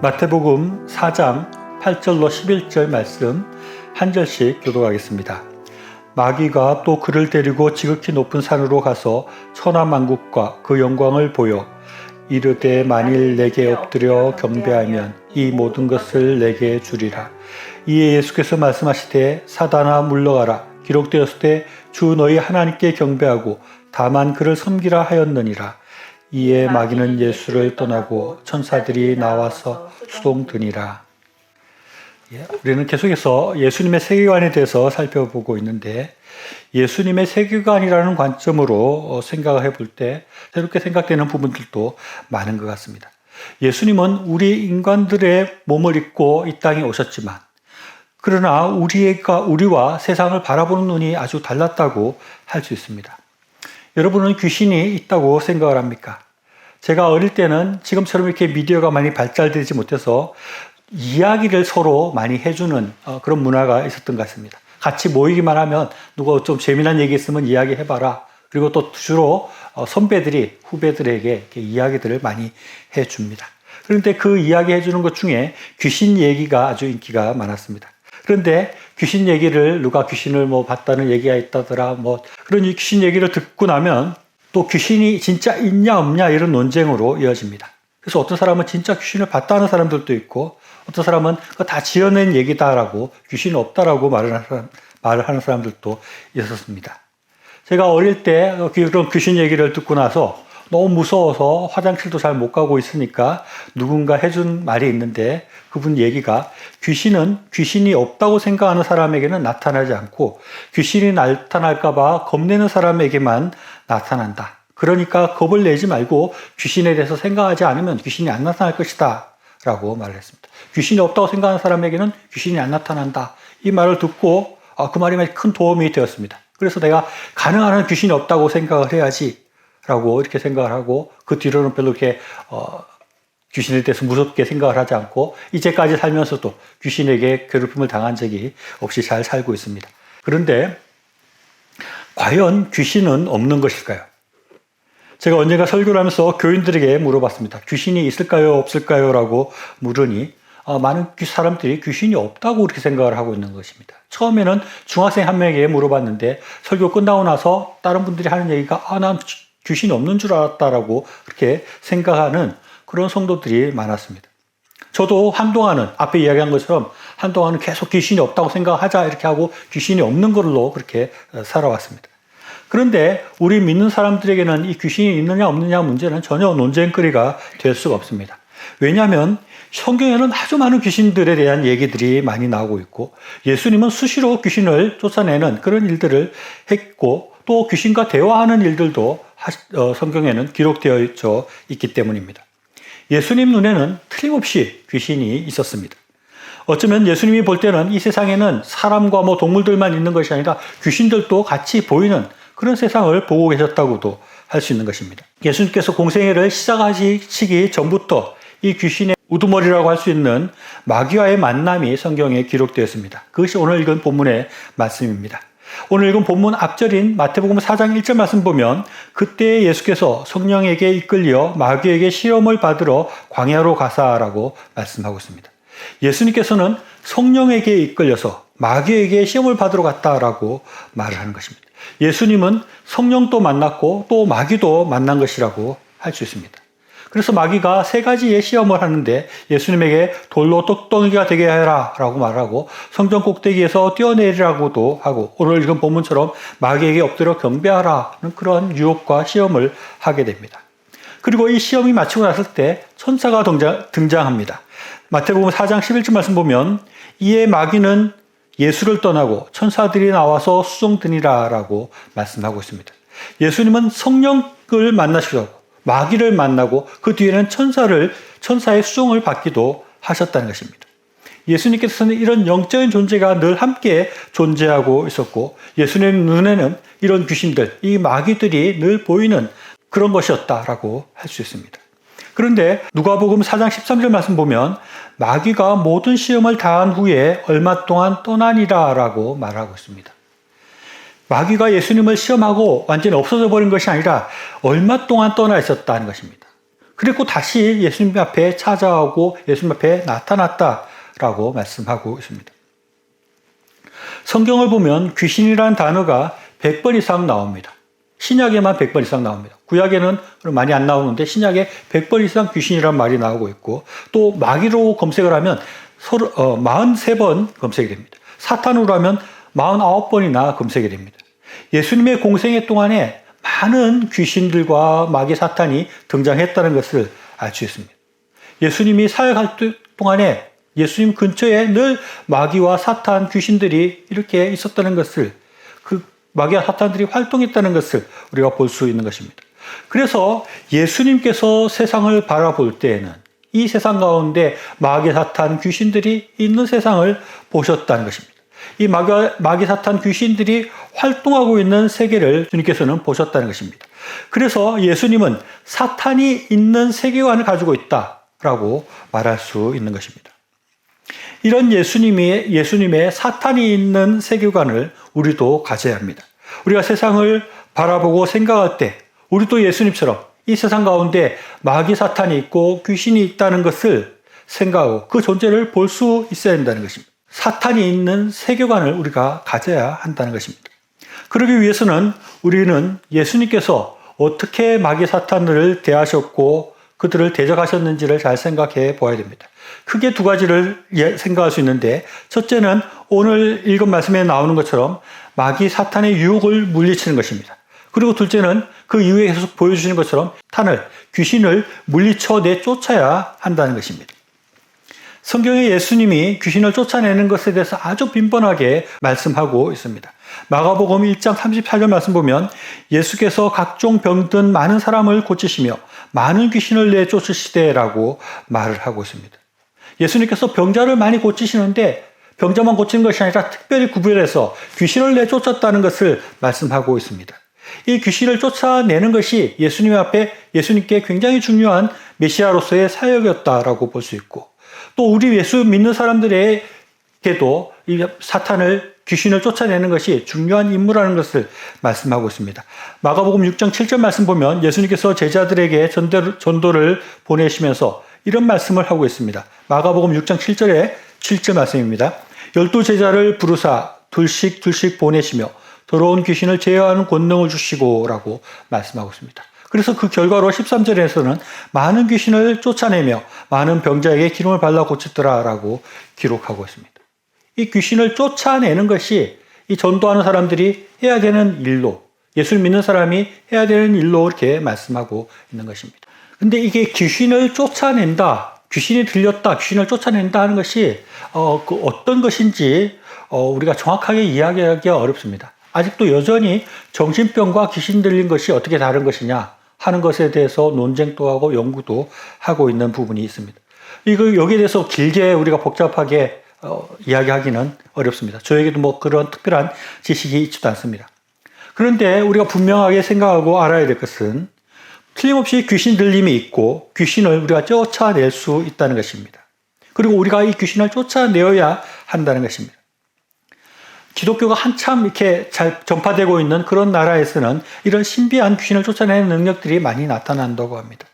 마태복음 4장 8절로 11절 말씀 한 절씩 교독하겠습니다. 마귀가 또 그를 데리고 지극히 높은 산으로 가서 천하만국과 그 영광을 보여 이르되 만일 내게 엎드려 경배하면 이 모든 것을 내게 주리라. 이에 예수께서 말씀하시되 사단아 물러가라. 기록되었으되 주 너희 하나님께 경배하고 다만 그를 섬기라 하였느니라. 이에 마귀는 예수를 떠나고 천사들이 나와서 수동드니라. 우리는 계속해서 예수님의 세계관에 대해서 살펴보고 있는데, 예수님의 세계관이라는 관점으로 생각을 해볼 때 새롭게 생각되는 부분들도 많은 것 같습니다. 예수님은 우리 인간들의 몸을 입고 이 땅에 오셨지만, 그러나 우리와 세상을 바라보는 눈이 아주 달랐다고 할 수 있습니다. 여러분은 귀신이 있다고 생각을 합니까? 제가 어릴 때는 지금처럼 이렇게 미디어가 많이 발달되지 못해서 이야기를 서로 많이 해주는 그런 문화가 있었던 것 같습니다. 같이 모이기만 하면 누가 좀 재미난 얘기 있으면 이야기해봐라. 그리고 또 주로 선배들이 후배들에게 이렇게 이야기들을 많이 해줍니다. 그런데 그 이야기 해주는 것 중에 귀신 얘기가 아주 인기가 많았습니다. 그런데 귀신 얘기를 누가 귀신을 봤다는 얘기가 있다더라 그런 귀신 얘기를 듣고 나면 또 귀신이 진짜 있냐 없냐 이런 논쟁으로 이어집니다. 그래서 어떤 사람은 진짜 귀신을 봤다는 사람들도 있고, 어떤 사람은 그거 다 지어낸 얘기다라고, 귀신이 없다라고 말을 하는 사람들도 있었습니다. 제가 어릴 때 그런 귀신 얘기를 듣고 나서 너무 무서워서 화장실도 잘 못 가고 있으니까 누군가 해준 말이 있는데, 그분 얘기가 귀신은 귀신이 없다고 생각하는 사람에게는 나타나지 않고 귀신이 나타날까봐 겁내는 사람에게만 나타난다. 그러니까 겁을 내지 말고 귀신에 대해서 생각하지 않으면 귀신이 안 나타날 것이다 라고 말을 했습니다. 귀신이 없다고 생각하는 사람에게는 귀신이 안 나타난다. 이 말을 듣고 그 말이 큰 도움이 되었습니다. 그래서 내가 가능한 한 귀신이 없다고 생각을 해야지 라고 이렇게 생각을 하고, 그 뒤로는 별로 이렇게 귀신에 대해서 무섭게 생각을 하지 않고 이제까지 살면서도 귀신에게 괴롭힘을 당한 적이 없이 잘 살고 있습니다. 그런데 과연 귀신은 없는 것일까요? 제가 언젠가 설교를 하면서 교인들에게 물어봤습니다. 귀신이 있을까요? 없을까요? 라고 물으니 많은 사람들이 귀신이 없다고 그렇게 생각을 하고 있는 것입니다. 처음에는 중학생 한 명에게 물어봤는데, 설교 끝나고 나서 다른 분들이 하는 얘기가 난 귀신이 없는 줄 알았다라고 그렇게 생각하는 그런 성도들이 많았습니다. 저도 한동안은 앞에 이야기한 것처럼 한동안은 계속 귀신이 없다고 생각하자 이렇게 하고 귀신이 없는 걸로 그렇게 살아왔습니다. 그런데 우리 믿는 사람들에게는 이 귀신이 있느냐 없느냐 문제는 전혀 논쟁거리가 될 수가 없습니다. 왜냐하면 성경에는 아주 많은 귀신들에 대한 얘기들이 많이 나오고 있고, 예수님은 수시로 귀신을 쫓아내는 그런 일들을 했고, 또 귀신과 대화하는 일들도 성경에는 기록되어 있기 때문입니다. 예수님 눈에는 틀림없이 귀신이 있었습니다. 어쩌면 예수님이 볼 때는 이 세상에는 사람과 동물들만 있는 것이 아니라 귀신들도 같이 보이는 그런 세상을 보고 계셨다고도 할 수 있는 것입니다. 예수님께서 공생애를 시작하시기 전부터 이 귀신의 우두머리라고 할 수 있는 마귀와의 만남이 성경에 기록되었습니다. 그것이 오늘 읽은 본문의 말씀입니다. 오늘 읽은 본문 앞절인 마태복음 4장 1절 말씀 보면, 그때 예수께서 성령에게 이끌려 마귀에게 시험을 받으러 광야로 가사라고 말씀하고 있습니다. 예수님께서는 성령에게 이끌려서 마귀에게 시험을 받으러 갔다라고 말을 하는 것입니다. 예수님은 성령도 만났고 또 마귀도 만난 것이라고 할 수 있습니다. 그래서 마귀가 세 가지의 시험을 하는데, 예수님에게 돌로 떡덩이가 되게 해라 라고 말하고, 성전 꼭대기에서 뛰어내리라고도 하고, 오늘 읽은 본문처럼 마귀에게 엎드려 경배하라는 그런 유혹과 시험을 하게 됩니다. 그리고 이 시험이 마치고 났을 때 천사가 등장합니다. 마태복음 4장 11절 말씀 보면, 이에 마귀는 예수를 떠나고 천사들이 나와서 수종드니라 라고 말씀하고 있습니다. 예수님은 성령을 만나시고 마귀를 만나고 그 뒤에는 천사의 수종을 받기도 하셨다는 것입니다. 예수님께서는 이런 영적인 존재가 늘 함께 존재하고 있었고, 예수님 눈에는 이런 귀신들, 이 마귀들이 늘 보이는 그런 것이었다라고 할 수 있습니다. 그런데 누가복음 4장 13절 말씀 보면, 마귀가 모든 시험을 다한 후에 얼마 동안 떠나니라 라고 말하고 있습니다. 마귀가 예수님을 시험하고 완전히 없어져 버린 것이 아니라 얼마 동안 떠나 있었다는 것입니다. 그리고 다시 예수님 앞에 찾아오고 예수님 앞에 나타났다라고 말씀하고 있습니다. 성경을 보면 귀신이라는 단어가 100번 이상 나옵니다. 신약에만 100번 이상 나옵니다. 구약에는 많이 안 나오는데 신약에 100번 이상 귀신이라는 말이 나오고 있고, 또 마귀로 검색을 하면 43번 검색이 됩니다. 사탄으로 하면 49번이나 검색이 됩니다. 예수님의 공생애 동안에 많은 귀신들과 마귀 사탄이 등장했다는 것을 알 수 있습니다. 예수님이 사역할 동안에 예수님 근처에 늘 마귀와 사탄, 귀신들이 이렇게 있었다는 것을, 그 마귀와 사탄들이 활동했다는 것을 우리가 볼 수 있는 것입니다. 그래서 예수님께서 세상을 바라볼 때에는 이 세상 가운데 마귀, 사탄, 귀신들이 있는 세상을 보셨다는 것입니다. 이 마귀, 사탄, 귀신들이 활동하고 있는 세계를 주님께서는 보셨다는 것입니다. 그래서 예수님은 사탄이 있는 세계관을 가지고 있다라고 말할 수 있는 것입니다. 이런 예수님의 사탄이 있는 세계관을 우리도 가져야 합니다. 우리가 세상을 바라보고 생각할 때 우리도 예수님처럼 이 세상 가운데 마귀 사탄이 있고 귀신이 있다는 것을 생각하고 그 존재를 볼 수 있어야 한다는 것입니다. 사탄이 있는 세계관을 우리가 가져야 한다는 것입니다. 그러기 위해서는 우리는 예수님께서 어떻게 마귀 사탄들을 대하셨고 그들을 대적하셨는지를 잘 생각해 보아야 됩니다. 크게 두 가지를 생각할 수 있는데, 첫째는 오늘 읽은 말씀에 나오는 것처럼 마귀 사탄의 유혹을 물리치는 것입니다. 그리고 둘째는 그 이후에 계속 보여주시는 것처럼 귀신을 물리쳐 내쫓아야 한다는 것입니다. 성경에 예수님이 귀신을 쫓아내는 것에 대해서 아주 빈번하게 말씀하고 있습니다. 마가복음 1장 38절 말씀 보면 예수께서 각종 병든 많은 사람을 고치시며 많은 귀신을 내쫓으시되라고 말을 하고 있습니다. 예수님께서 병자를 많이 고치시는데 병자만 고치는 것이 아니라 특별히 구별해서 귀신을 내쫓았다는 것을 말씀하고 있습니다. 이 귀신을 쫓아내는 것이 예수님께 굉장히 중요한 메시아로서의 사역이었다라고 볼 수 있고, 또 우리 예수 믿는 사람들에게도 이 귀신을 쫓아내는 것이 중요한 임무라는 것을 말씀하고 있습니다. 마가복음 6장 7절 말씀 보면 예수님께서 제자들에게 전도를 보내시면서 이런 말씀을 하고 있습니다. 마가복음 6장 7절 말씀입니다. 12제자를 부르사 둘씩 보내시며 더러운 귀신을 제어하는 권능을 주시고 라고 말씀하고 있습니다. 그래서 그 결과로 13절에서는 많은 귀신을 쫓아내며 많은 병자에게 기름을 발라 고쳤더라 라고 기록하고 있습니다. 이 귀신을 쫓아내는 것이 이 전도하는 사람들이 해야 되는 일로, 예수를 믿는 사람이 해야 되는 일로 이렇게 말씀하고 있는 것입니다. 근데 이게 귀신을 쫓아낸다, 귀신이 들렸다, 귀신을 쫓아낸다 하는 것이 어떤 것인지 우리가 정확하게 이야기하기가 어렵습니다. 아직도 여전히 정신병과 귀신 들린 것이 어떻게 다른 것이냐 하는 것에 대해서 논쟁도 하고 연구도 하고 있는 부분이 있습니다. 여기에 대해서 길게 우리가 복잡하게 이야기하기는 어렵습니다. 저에게도 그런 특별한 지식이 있지도 않습니다. 그런데 우리가 분명하게 생각하고 알아야 될 것은 틀림없이 귀신 들림이 있고 귀신을 우리가 쫓아낼 수 있다는 것입니다. 그리고 우리가 이 귀신을 쫓아내어야 한다는 것입니다. 기독교가 한참 이렇게 잘 전파되고 있는 그런 나라에서는 이런 신비한 귀신을 쫓아내는 능력들이 많이 나타난다고 합니다.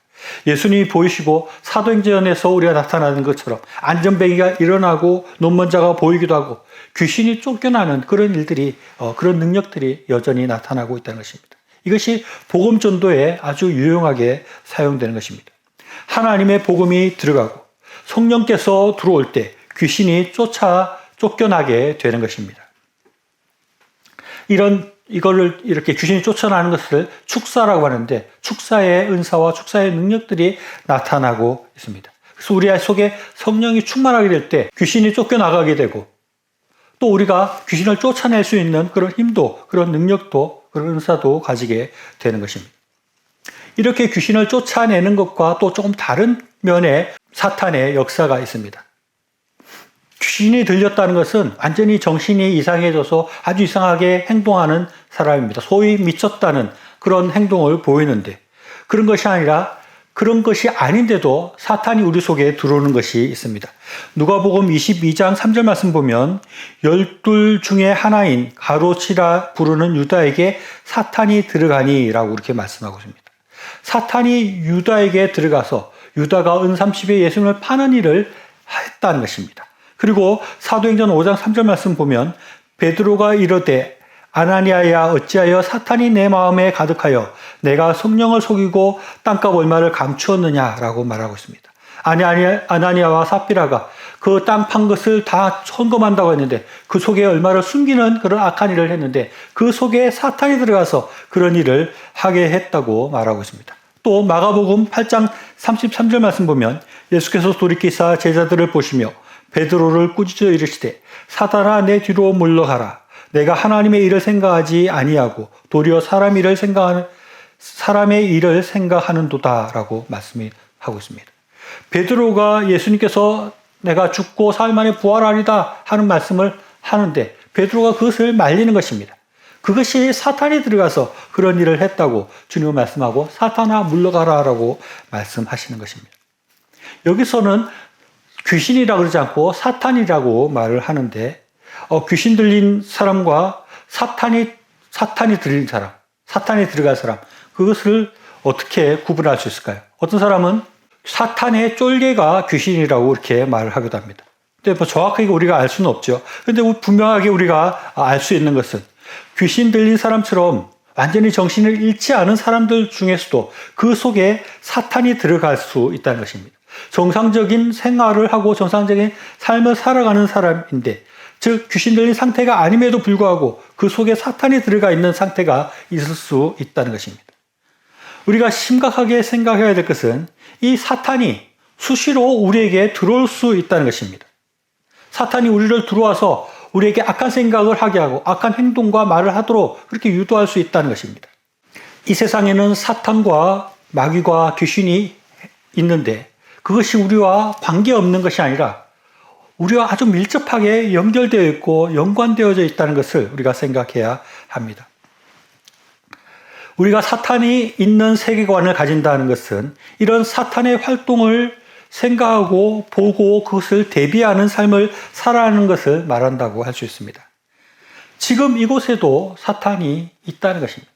예수님이 보이시고 사도행전에서 우리가 나타나는 것처럼 안전뱅이가 일어나고 눈먼자가 보이기도 하고 귀신이 쫓겨나는 그런 일들이, 그런 능력들이 여전히 나타나고 있다는 것입니다. 이것이 복음 전도에 아주 유용하게 사용되는 것입니다. 하나님의 복음이 들어가고 성령께서 들어올 때 귀신이 쫓겨나게 되는 것입니다. 이거를 이렇게 귀신이 쫓아나는 것을 축사라고 하는데, 축사의 은사와 축사의 능력들이 나타나고 있습니다. 그래서 우리 속에 성령이 충만하게 될 때 귀신이 쫓겨나가게 되고, 또 우리가 귀신을 쫓아낼 수 있는 그런 힘도, 그런 능력도, 그런 은사도 가지게 되는 것입니다. 이렇게 귀신을 쫓아내는 것과 또 조금 다른 면의 사탄의 역사가 있습니다. 귀신이 들렸다는 것은 완전히 정신이 이상해져서 아주 이상하게 행동하는 사람입니다. 소위 미쳤다는 그런 행동을 보이는데, 그런 것이 아닌데도 사탄이 우리 속에 들어오는 것이 있습니다. 누가복음 22장 3절 말씀 보면 12 중에 하나인 가로치라 부르는 유다에게 사탄이 들어가니 라고 이렇게 말씀하고 있습니다. 사탄이 유다에게 들어가서 유다가 은30에 예수님을 파는 일을 했다는 것입니다. 그리고 사도행전 5장 3절 말씀 보면 베드로가 이르되 아나니아야 어찌하여 사탄이 내 마음에 가득하여 내가 성령을 속이고 땅값 얼마를 감추었느냐라고 말하고 있습니다. 아나니아와 삽비라가 그 땅 판 것을 다 헌금한다고 했는데 그 속에 얼마를 숨기는 그런 악한 일을 했는데 그 속에 사탄이 들어가서 그런 일을 하게 했다고 말하고 있습니다. 또 마가복음 8장 33절 말씀 보면 예수께서 돌이키사 제자들을 보시며 베드로를 꾸짖어 이르시되 사탄아 내 뒤로 물러가라. 내가 하나님의 일을 생각하지 아니하고 도리어 사람의 일을 생각하는도다라고 말씀하고 있습니다. 베드로가 예수님께서 내가 죽고 사흘 만에 부활하리다 하는 말씀을 하는데 베드로가 그것을 말리는 것입니다. 그것이 사탄이 들어가서 그런 일을 했다고 주님은 말씀하고 사탄아 물러가라라고 말씀하시는 것입니다. 여기서는 귀신이라고 그러지 않고 사탄이라고 말을 하는데 귀신 들린 사람과 사탄이 들린 사람, 사탄이 들어간 사람 그것을 어떻게 구분할 수 있을까요? 어떤 사람은 사탄의 쫄개가 귀신이라고 이렇게 말을 하기도 합니다. 근데 뭐 정확하게 우리가 알 수는 없죠. 근데 분명하게 우리가 알 수 있는 것은 귀신 들린 사람처럼 완전히 정신을 잃지 않은 사람들 중에서도 그 속에 사탄이 들어갈 수 있다는 것입니다. 정상적인 생활을 하고 정상적인 삶을 살아가는 사람인데 즉 귀신 들린 상태가 아님에도 불구하고 그 속에 사탄이 들어가 있는 상태가 있을 수 있다는 것입니다. 우리가 심각하게 생각해야 될 것은 이 사탄이 수시로 우리에게 들어올 수 있다는 것입니다. 사탄이 우리를 들어와서 우리에게 악한 생각을 하게 하고 악한 행동과 말을 하도록 그렇게 유도할 수 있다는 것입니다. 이 세상에는 사탄과 마귀와 귀신이 있는데 그것이 우리와 관계없는 것이 아니라 우리와 아주 밀접하게 연결되어 있고 연관되어져 있다는 것을 우리가 생각해야 합니다. 우리가 사탄이 있는 세계관을 가진다는 것은 이런 사탄의 활동을 생각하고 보고 그것을 대비하는 삶을 살아가는 것을 말한다고 할 수 있습니다. 지금 이곳에도 사탄이 있다는 것입니다.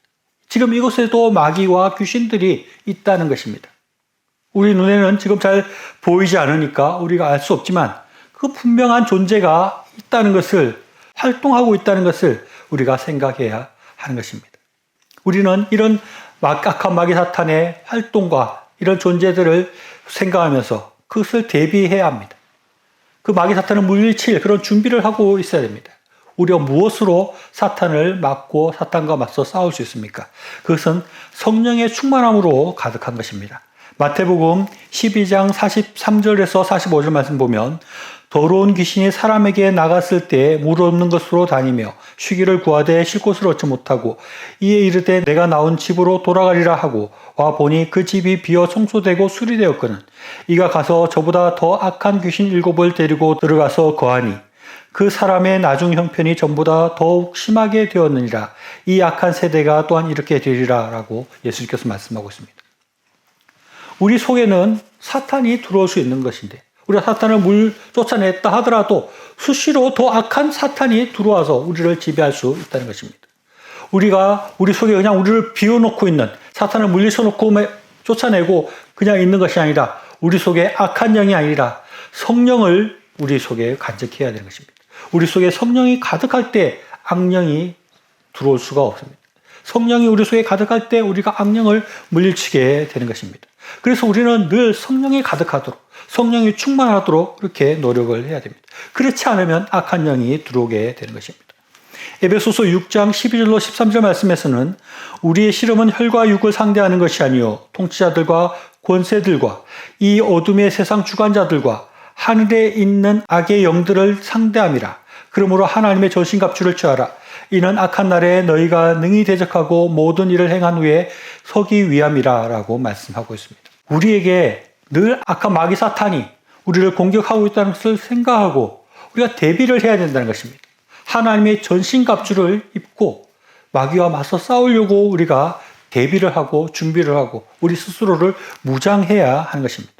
지금 이곳에도 마귀와 귀신들이 있다는 것입니다. 우리 눈에는 지금 잘 보이지 않으니까 우리가 알 수 없지만 그 분명한 존재가 있다는 것을 활동하고 있다는 것을 우리가 생각해야 하는 것입니다. 우리는 이런 악한 마귀 사탄의 활동과 이런 존재들을 생각하면서 그것을 대비해야 합니다. 그 마귀 사탄을 물리칠 그런 준비를 하고 있어야 됩니다. 우리가 무엇으로 사탄을 막고 사탄과 맞서 싸울 수 있습니까? 그것은 성령의 충만함으로 가득한 것입니다. 마태복음 12장 43절에서 45절 말씀 보면 더러운 귀신이 사람에게 나갔을 때 물 없는 것으로 다니며 쉬기를 구하되 쉴 곳을 얻지 못하고 이에 이르되 내가 나온 집으로 돌아가리라 하고 와 보니 그 집이 비어 청소되고 수리되었거늘 이가 가서 저보다 더 악한 귀신 7을 데리고 들어가서 거하니 그 사람의 나중 형편이 전보다 더욱 심하게 되었느니라. 이 악한 세대가 또한 이렇게 되리라 라고 예수님께서 말씀하고 있습니다. 우리 속에는 사탄이 들어올 수 있는 것인데 우리가 사탄을 쫓아냈다 하더라도 수시로 더 악한 사탄이 들어와서 우리를 지배할 수 있다는 것입니다. 우리가 우리 속에 그냥 우리를 비워놓고 있는 사탄을 물리쳐놓고 쫓아내고 그냥 있는 것이 아니라 우리 속에 악한 영이 아니라 성령을 우리 속에 간직해야 되는 것입니다. 우리 속에 성령이 가득할 때 악령이 들어올 수가 없습니다. 성령이 우리 속에 가득할 때 우리가 악령을 물리치게 되는 것입니다. 그래서 우리는 늘 성령이 가득하도록 성령이 충만하도록 그렇게 노력을 해야 됩니다. 그렇지 않으면 악한 영이 들어오게 되는 것입니다. 에베소서 6장 12절로 13절 말씀에서는 우리의 씨름은 혈과 육을 상대하는 것이 아니요 통치자들과 권세들과 이 어둠의 세상 주관자들과 하늘에 있는 악의 영들을 상대함이라. 그러므로 하나님의 전신갑주를 취하라. 이는 악한 날에 너희가 능히 대적하고 모든 일을 행한 후에 서기 위함이라 라고 말씀하고 있습니다. 우리에게 늘 악한 마귀 사탄이 우리를 공격하고 있다는 것을 생각하고 우리가 대비를 해야 된다는 것입니다. 하나님의 전신갑주를 입고 마귀와 맞서 싸우려고 우리가 대비를 하고 준비를 하고 우리 스스로를 무장해야 하는 것입니다.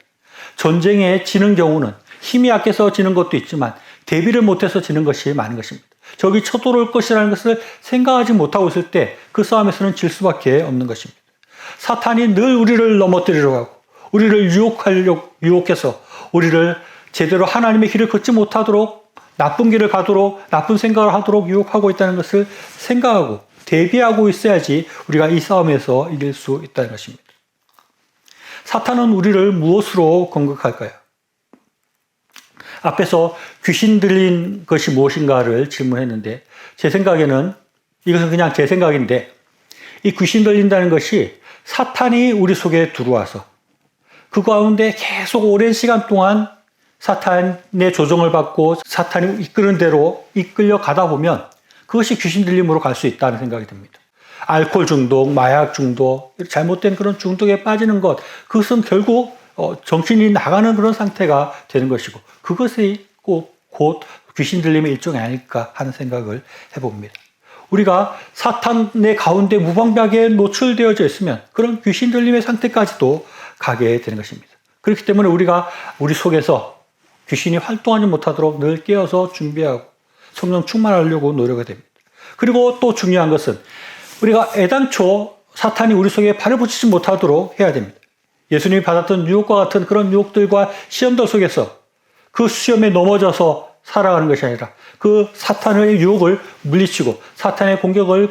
전쟁에 지는 경우는 힘이 약해서 지는 것도 있지만 대비를 못해서 지는 것이 많은 것입니다. 적이 쳐들어올 것이라는 것을 생각하지 못하고 있을 때 그 싸움에서는 질 수밖에 없는 것입니다. 사탄이 늘 우리를 넘어뜨리려고 하고 우리를 유혹해서 우리를 제대로 하나님의 길을 걷지 못하도록 나쁜 길을 가도록 나쁜 생각을 하도록 유혹하고 있다는 것을 생각하고 대비하고 있어야지 우리가 이 싸움에서 이길 수 있다는 것입니다. 사탄은 우리를 무엇으로 공격할까요? 앞에서 귀신 들린 것이 무엇인가를 질문했는데 제 생각에는 이것은 그냥 제 생각인데 이 귀신 들린다는 것이 사탄이 우리 속에 들어와서 그 가운데 계속 오랜 시간 동안 사탄의 조종을 받고 사탄이 이끄는 대로 이끌려 가다 보면 그것이 귀신 들림으로 갈 수 있다는 생각이 듭니다. 알코올 중독, 마약 중독, 잘못된 그런 중독에 빠지는 것, 그것은 결국 정신이 나가는 그런 상태가 되는 것이고 그것이 곧 귀신 들림의 일종이 아닐까 하는 생각을 해봅니다. 우리가 사탄의 가운데 무방비하게 노출되어져 있으면 그런 귀신 들림의 상태까지도 가게 되는 것입니다. 그렇기 때문에 우리가 우리 속에서 귀신이 활동하지 못하도록 늘 깨어서 준비하고 성령 충만하려고 노력해야 됩니다. 그리고 또 중요한 것은 우리가 애당초 사탄이 우리 속에 발을 붙이지 못하도록 해야 됩니다. 예수님이 받았던 유혹과 같은 그런 유혹들과 시험들 속에서 그 시험에 넘어져서 살아가는 것이 아니라 그 사탄의 유혹을 물리치고 사탄의 공격을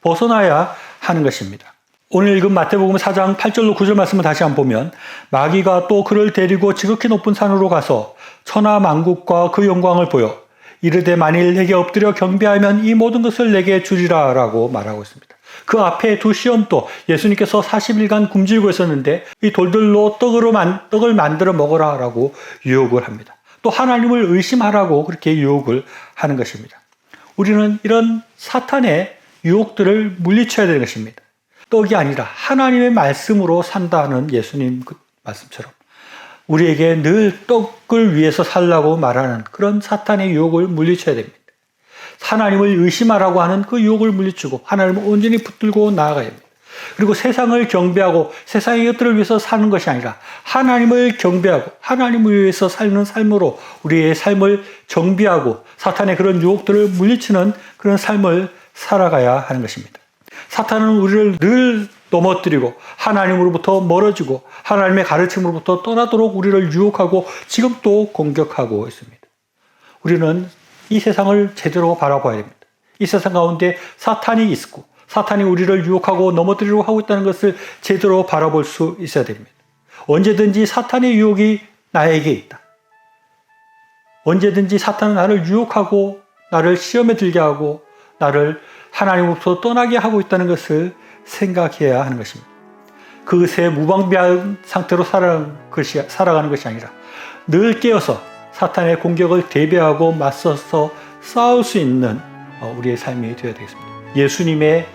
벗어나야 하는 것입니다. 오늘 읽은 마태복음 4장 8절로 9절 말씀을 다시 한번 보면 마귀가 또 그를 데리고 지극히 높은 산으로 가서 천하 만국과 그 영광을 보여 이르되 만일 내게 엎드려 경배하면 이 모든 것을 내게 주리라 라고 말하고 있습니다. 그 앞에 두 시험도 예수님께서 40일간 굶주리고 있었는데 이 돌들로 떡을 만들어 먹어라 라고 유혹을 합니다. 또 하나님을 의심하라고 그렇게 유혹을 하는 것입니다. 우리는 이런 사탄의 유혹들을 물리쳐야 되는 것입니다. 떡이 아니라 하나님의 말씀으로 산다는 예수님 그 말씀처럼 우리에게 늘 떡을 위해서 살라고 말하는 그런 사탄의 유혹을 물리쳐야 됩니다. 하나님을 의심하라고 하는 그 유혹을 물리치고 하나님을 온전히 붙들고 나아가야 됩니다. 그리고 세상을 경배하고 세상의 것들을 위해서 사는 것이 아니라 하나님을 경배하고 하나님을 위해서 사는 삶으로 우리의 삶을 정비하고 사탄의 그런 유혹들을 물리치는 그런 삶을 살아가야 하는 것입니다. 사탄은 우리를 늘 넘어뜨리고 하나님으로부터 멀어지고 하나님의 가르침으로부터 떠나도록 우리를 유혹하고 지금도 공격하고 있습니다. 우리는 이 세상을 제대로 바라봐야 됩니다. 이 세상 가운데 사탄이 있고 사탄이 우리를 유혹하고 넘어뜨리려고 하고 있다는 것을 제대로 바라볼 수 있어야 됩니다. 언제든지 사탄의 유혹이 나에게 있다. 언제든지 사탄은 나를 유혹하고 나를 시험에 들게 하고 나를 하나님으로부터 떠나게 하고 있다는 것을 생각해야 하는 것입니다. 그것에 무방비한 상태로 살아가는 것이 아니라 늘 깨어서 사탄의 공격을 대비하고 맞서서 싸울 수 있는 우리의 삶이 되어야 되겠습니다. 예수님의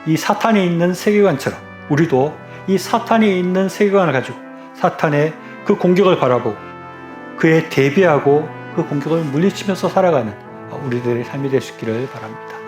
이 사탄이 있는 세계관처럼 우리도 이 사탄이 있는 세계관을 가지고 사탄의 그 공격을 바라보고 그에 대비하고 그 공격을 물리치면서 살아가는 우리들의 삶이 될 수 있기를 바랍니다.